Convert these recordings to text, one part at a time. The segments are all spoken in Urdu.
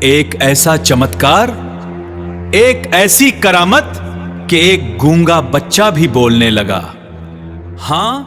ایک ایسا چمتکار، ایک ایسی کرامت کہ ایک گونگا بچہ بھی بولنے لگا۔ ہاں،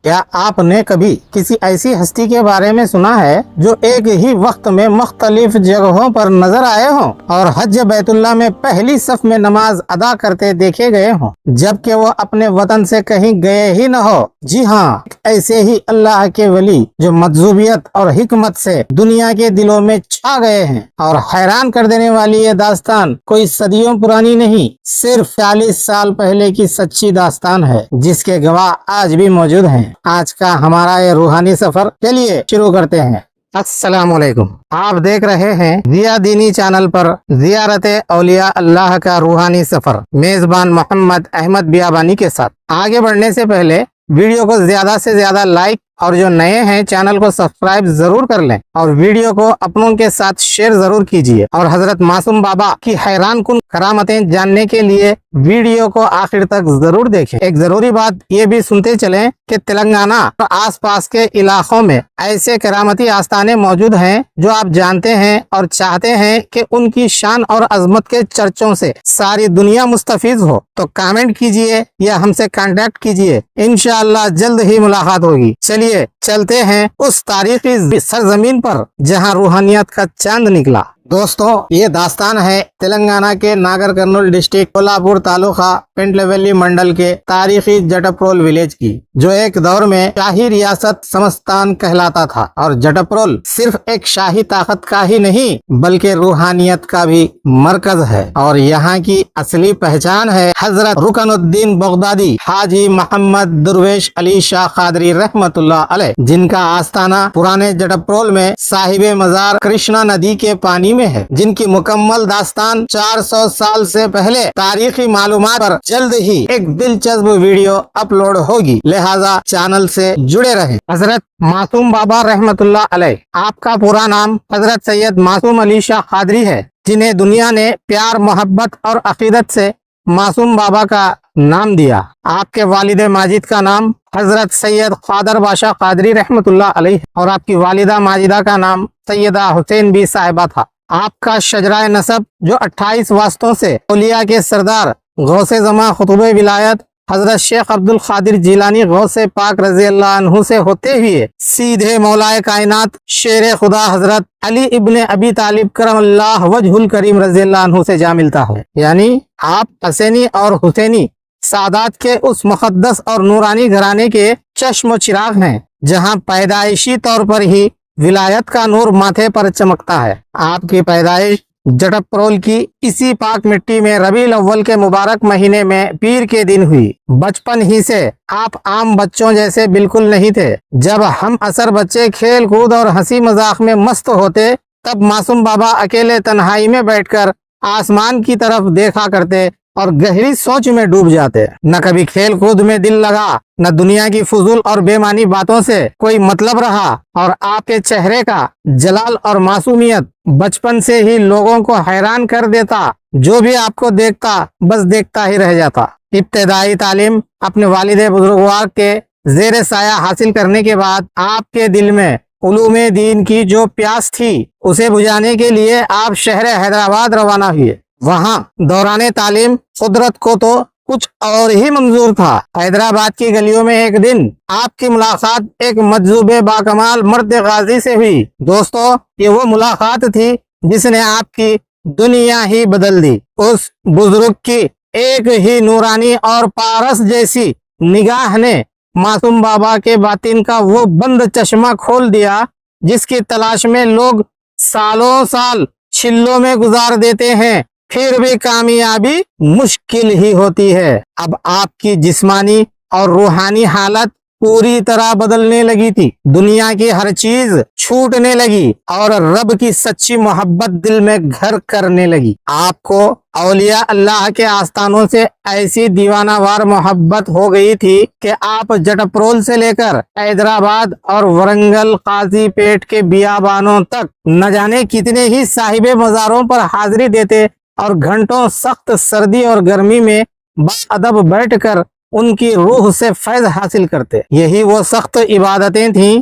کیا آپ نے کبھی کسی ایسی ہستی کے بارے میں سنا ہے جو ایک ہی وقت میں مختلف جگہوں پر نظر آئے ہوں اور حج بیت اللہ میں پہلی صف میں نماز ادا کرتے دیکھے گئے ہوں جبکہ وہ اپنے وطن سے کہیں گئے ہی نہ ہو؟ جی ہاں، ایسے ہی اللہ کے ولی جو مجذوبیت اور حکمت سے دنیا کے دلوں میں چھا گئے ہیں، اور حیران کر دینے والی یہ داستان کوئی صدیوں پرانی نہیں، صرف 40 سال پہلے کی سچی داستان ہے جس کے گواہ آج بھی موجود ہیں۔ آج کا ہمارا یہ روحانی سفر چلیے شروع کرتے ہیں۔ السلام علیکم، آپ دیکھ رہے ہیں ضیا دینی چینل پر زیارت اولیاء اللہ کا روحانی سفر، میزبان محمد احمد بیابانی کے ساتھ۔ آگے بڑھنے سے پہلے ویڈیو کو زیادہ سے زیادہ لائک اور جو نئے ہیں چینل کو سبسکرائب ضرور کر لیں اور ویڈیو کو اپنوں کے ساتھ شیئر ضرور کیجیے، اور حضرت معصوم بابا کی حیران کن کرامتیں جاننے کے لیے ویڈیو کو آخر تک ضرور دیکھیں۔ ایک ضروری بات یہ بھی سنتے چلیں کہ تلنگانہ اور آس پاس کے علاقوں میں ایسے کرامتی آستانے موجود ہیں جو آپ جانتے ہیں اور چاہتے ہیں کہ ان کی شان اور عظمت کے چرچوں سے ساری دنیا مستفیض ہو، تو کامنٹ کیجیے یا ہم سے کانٹیکٹ کیجیے، انشاءاللہ جلد ہی ملاقات ہوگی۔ چلیے چلتے ہیں اس تاریخی سرزمین پر جہاں روحانیت کا چاند نکلا۔ دوستوں، یہ داستان ہے تلنگانہ کے ناگر کرنول ڈسٹرکٹ کولہاپور تعلقہ پنٹلویلی منڈل کے تاریخی جٹپرول ولیج کی، جو ایک دور میں شاہی ریاست سمستان کہلاتا تھا۔ اور جٹپرول صرف ایک شاہی طاقت کا ہی نہیں بلکہ روحانیت کا بھی مرکز ہے، اور یہاں کی اصلی پہچان ہے حضرت رکن الدین بغدادی حاجی محمد درویش علی شاہ قادری رحمت اللہ علیہ، جن کا آستانہ پرانے جٹپرول میں صاحب مزار کرشنا ندی کے پانی میں ہے، جن کی مکمل داستان 400 سال سے پہلے تاریخی معلومات پر جلد ہی ایک دلچسپ ویڈیو اپلوڈ ہوگی، لہذا چینل سے جڑے رہیں۔ حضرت معصوم بابا رحمت اللہ علیہ، آپ کا پورا نام حضرت سید معصوم علی شاہ قادری ہے، جنہیں دنیا نے پیار، محبت اور عقیدت سے معصوم بابا کا نام دیا۔ آپ کے والد ماجد کا نام حضرت سید قادر باشا قادری رحمت اللہ علیہ، اور آپ کی والدہ ماجدہ کا نام سیدہ حسین بی صاحبہ تھا۔ آپ کا شجرہ نسب جو 28 واسطوں سے اولیاء کے سردار غوث زماں خطب ولایت حضرت شیخ عبد القادر جیلانی غوث پاک رضی اللہ عنہ سے ہوتے ہوئے سیدھے مولائے کائنات شیر خدا حضرت علی ابن ابی طالب کرم اللہ وجہ الکریم رضی اللہ عنہ سے جا ملتا ہے، یعنی آپ حسینی اور حسینی سادات کے اس مقدس اور نورانی گھرانے کے چشم و چراغ ہیں جہاں پیدائشی طور پر ہی ولایت کا نور ماتھے پر چمکتا ہے۔ آپ کی پیدائش جٹپرول کی اسی پاک مٹی میں ربیع الاول کے مبارک مہینے میں پیر کے دن ہوئی۔ بچپن ہی سے آپ عام بچوں جیسے بالکل نہیں تھے۔ جب ہم عصر بچے کھیل کود اور ہنسی مذاق میں مست ہوتے تب معصوم بابا اکیلے تنہائی میں بیٹھ کر آسمان کی طرف دیکھا کرتے اور گہری سوچ میں ڈوب جاتے۔ نہ کبھی کھیل کود میں دل لگا، نہ دنیا کی فضول اور بے معنی باتوں سے کوئی مطلب رہا، اور آپ کے چہرے کا جلال اور معصومیت بچپن سے ہی لوگوں کو حیران کر دیتا۔ جو بھی آپ کو دیکھتا بس دیکھتا ہی رہ جاتا۔ ابتدائی تعلیم اپنے والد بزرگوار کے زیر سایہ حاصل کرنے کے بعد آپ کے دل میں علوم دین کی جو پیاس تھی اسے بجھانے کے لیے آپ شہر حیدرآباد روانہ ہوئے۔ وہاں دوران تعلیم قدرت کو تو کچھ اور ہی منظور تھا۔ حیدرآباد کی گلیوں میں ایک دن آپ کی ملاقات ایک مجذوب باکمال مرد غازی سے ہوئی۔ دوستو، یہ وہ ملاقات تھی جس نے آپ کی دنیا ہی بدل دی۔ اس بزرگ کی ایک ہی نورانی اور پارس جیسی نگاہ نے معصوم بابا کے باطن کا وہ بند چشمہ کھول دیا جس کی تلاش میں لوگ سالوں سال چھلوں میں گزار دیتے ہیں، پھر بھی کامیابی مشکل ہی ہوتی ہے۔ اب آپ کی جسمانی اور روحانی حالت پوری طرح بدلنے لگی تھی، دنیا کی ہر چیز چھوٹنے لگی اور رب کی سچی محبت دل میں گھر کرنے لگی۔ آپ کو اولیاء اللہ کے آستانوں سے ایسی دیوانہ وار محبت ہو گئی تھی کہ آپ جٹپرول سے لے کر حیدرآباد اور ورنگل قاضی پیٹ کے بیابانوں تک نہ جانے کتنے ہی صاحب مزاروں پر حاضری دیتے اور گھنٹوں سخت سردی اور گرمی میں باادب بیٹھ کر ان کی روح سے فیض حاصل کرتے۔ یہی وہ سخت عبادتیں تھیں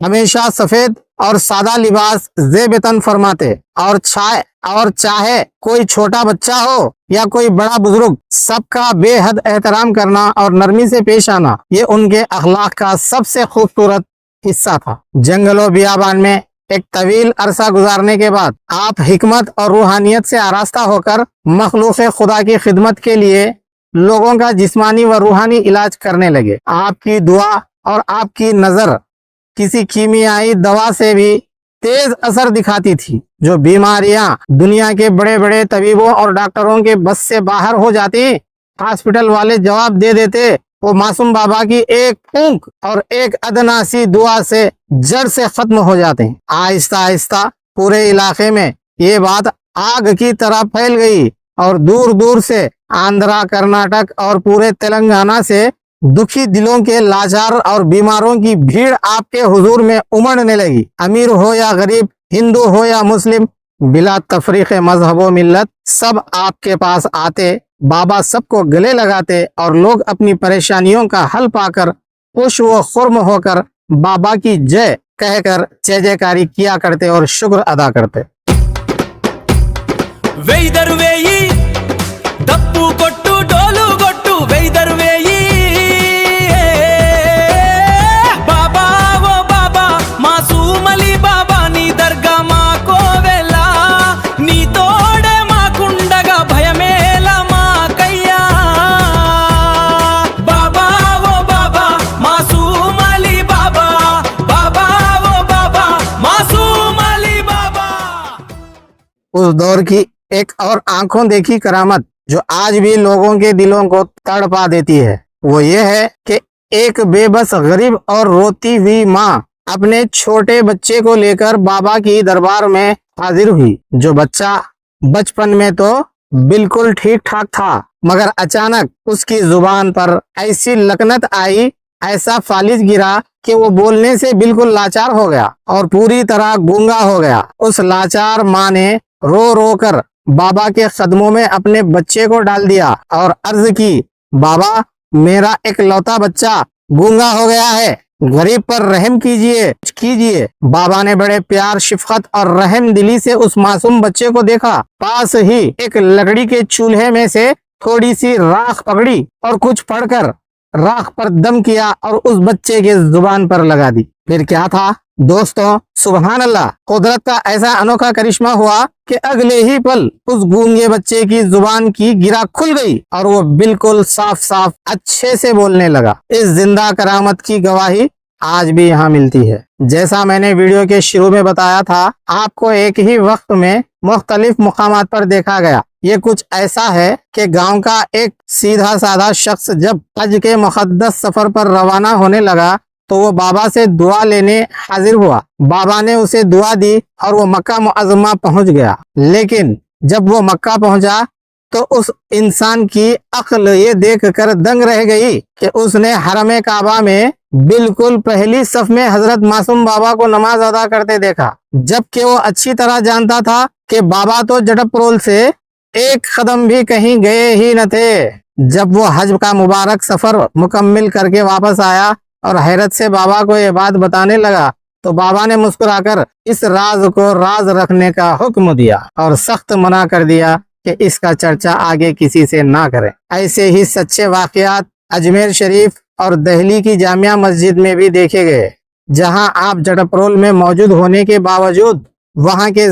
ہمیشہ سفید اور سادہ لباس زیب تن فرماتے اور چاہے کوئی چھوٹا بچہ ہو یا کوئی بڑا بزرگ، سب کا بے حد احترام کرنا اور نرمی سے پیش آنا، یہ ان کے اخلاق کا سب سے خوبصورت حصہ تھا۔ جنگل و بیابان میں ایک طویل عرصہ گزارنے کے بعد آپ حکمت اور روحانیت سے آراستہ ہو کر مخلوق خدا کی خدمت کے لیے لوگوں کا جسمانی و روحانی علاج کرنے لگے۔ آپ کی دعا اور آپ کی نظر کسی کیمیائی دوا سے بھی تیز اثر دکھاتی تھی۔ جو بیماریاں دنیا کے بڑے بڑے طبیبوں اور ڈاکٹروں کے بس سے باہر ہو جاتی، ہاسپٹل والے جواب دے دیتے، وہ معصوم بابا کی ایک پھونک اور ایک ادنا سی دعا سے جڑ سے ختم ہو جاتے ہیں۔ آہستہ آہستہ پورے علاقے میں یہ بات آگ کی طرح پھیل گئی اور دور دور سے آندھرا، کرناٹک اور پورے تلنگانہ سے دکھی دلوں کے لاچار اور بیماروں کی بھیڑ آپ کے حضور میں امڑنے لگی۔ امیر ہو یا غریب، ہندو ہو یا مسلم، بلا تفریق مذہب و ملت، سب آپ کے پاس آتے، بابا سب کو گلے لگاتے اور لوگ اپنی پریشانیوں کا حل پا کر خوش و خرم ہو کر بابا کی جے کہہ کر جے جے کاری کیا کرتے اور شکر ادا کرتے۔ వెయ్యిదర్ వేయి దప్పు కొట్టు డోలు కొట్టు వెయ్యిదర్ వేయి బాబా ఓ బాబా మాసూమలి బాబా నీ దర్గా మా కోవెలా నీ తోడే మాకుండగా భయమేలా మాకయ్యా బాబా ఓ బాబా మాసూమలి బాబా బాబా ఓ బాబా మాసూమలి బాబా। اس دور کی ایک اور آنکھوں دیکھی کرامت جو آج بھی لوگوں کے دلوں کو تڑپا دیتی ہے، وہ یہ ہے کہ ایک بے بس غریب اور روتی ہوئی ماں اپنے چھوٹے بچے کو لے کر بابا کی دربار میں حاضر ہوئی۔ جو بچہ بچپن میں تو بالکل ٹھیک ٹھاک تھا، مگر اچانک اس کی زبان پر ایسی لکنت آئی، ایسا فالج گرا کہ وہ بولنے سے بالکل لاچار ہو گیا اور پوری طرح گونگا ہو گیا۔ اس لاچار ماں نے رو رو کر بابا کے قدموں میں اپنے بچے کو ڈال دیا اور عرض کی، بابا میرا ایک لوتا بچہ گونگا ہو گیا ہے، غریب پر رحم کیجئے۔ بابا نے بڑے پیار، شفقت اور رحم دلی سے اس معصوم بچے کو دیکھا، پاس ہی ایک لکڑی کے چولہے میں سے تھوڑی سی راکھ پکڑی اور کچھ پڑھ کر راکھ پر دم کیا اور اس بچے کے زبان پر لگا دی۔ پھر کیا تھا دوستوں، سبحان اللہ، قدرت کا ایسا انوکھا کرشمہ ہوا کہ اگلے ہی پل اس گونگے بچے کی زبان کی گرا کھل گئی اور وہ بالکل صاف صاف اچھے سے بولنے لگا۔ اس زندہ کرامت کی گواہی آج بھی یہاں ملتی ہے۔ جیسا میں نے ویڈیو کے شروع میں بتایا تھا، آپ کو ایک ہی وقت میں مختلف مقامات پر دیکھا گیا۔ یہ کچھ ایسا ہے کہ گاؤں کا ایک سیدھا سادہ شخص جب حج کے مقدس سفر پر روانہ ہونے لگا تو وہ بابا سے دعا لینے حاضر ہوا۔ بابا نے اسے دعا دی اور وہ مکہ معظمہ پہنچ گیا۔ لیکن جب وہ مکہ پہنچا تو اس انسان کی عقل یہ دیکھ کر دنگ رہ گئی کہ اس نے حرم کعبہ میں بالکل پہلی صف میں حضرت معصوم بابا کو نماز ادا کرتے دیکھا، جبکہ وہ اچھی طرح جانتا تھا کہ بابا تو جٹپ رول سے ایک قدم بھی کہیں گئے ہی نہ تھے۔ جب وہ حج کا مبارک سفر مکمل کر کے واپس آیا اور حیرت سے بابا کو یہ بات بتانے لگا تو بابا نے مسکرا کر اس راز کو راز رکھنے کا حکم دیا اور سخت منع کر دیا کہ اس کا چرچا آگے کسی سے نہ کریں۔ ایسے ہی سچے واقعات اجمیر شریف اور دہلی کی جامعہ مسجد میں بھی دیکھے گئے، جہاں آپ جٹپرول میں موجود ہونے کے باوجود وہاں کے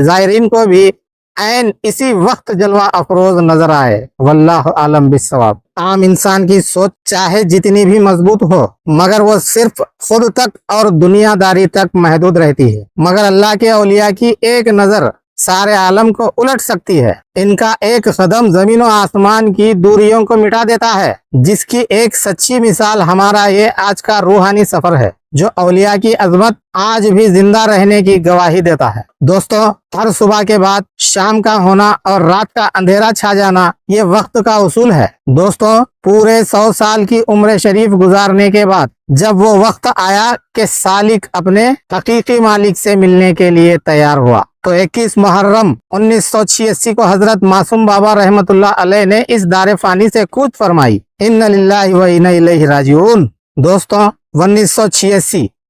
زائرین کو بھی عین اسی وقت جلوہ افروز نظر آئے۔ واللہ عالم بالصواب۔ عام انسان کی سوچ چاہے جتنی بھی مضبوط ہو، مگر وہ صرف خود تک اور دنیا داری تک محدود رہتی ہے، مگر اللہ کے اولیاء کی ایک نظر سارے عالم کو الٹ سکتی ہے۔ ان کا ایک قدم زمین و آسمان کی دوریوں کو مٹا دیتا ہے، جس کی ایک سچی مثال ہمارا یہ آج کا روحانی سفر ہے، جو اولیاء کی عظمت آج بھی زندہ رہنے کی گواہی دیتا ہے۔ دوستو، ہر صبح کے بعد شام کا ہونا اور رات کا اندھیرا چھا جانا یہ وقت کا اصول ہے۔ دوستو، پورے 100 سال کی عمر شریف گزارنے کے بعد جب وہ وقت آیا کہ سالک اپنے حقیقی مالک سے ملنے کے لیے تیار ہوا تو 21 محرم 1986 کو حضرت معصوم بابا رحمت اللہ علیہ نے اس دار فانی سے کوچ فرمائی۔ ان للہ و انا الیہ راجعون۔ دوستوں، 1986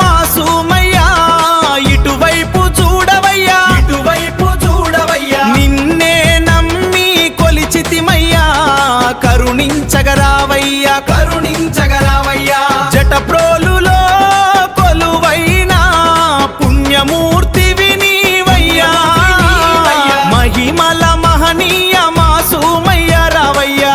మాసూమయ్యా ఇటువైపు చూడవయ్యా నిన్నే నమ్మి కొలిచితిమయ్యా కరుణించగరావయ్యా జటప్రోలులో కొలువైనా పుణ్యమూర్తివి నీవయ్యా మహిమల మహనీయ మాసూమయ్య రావయ్యా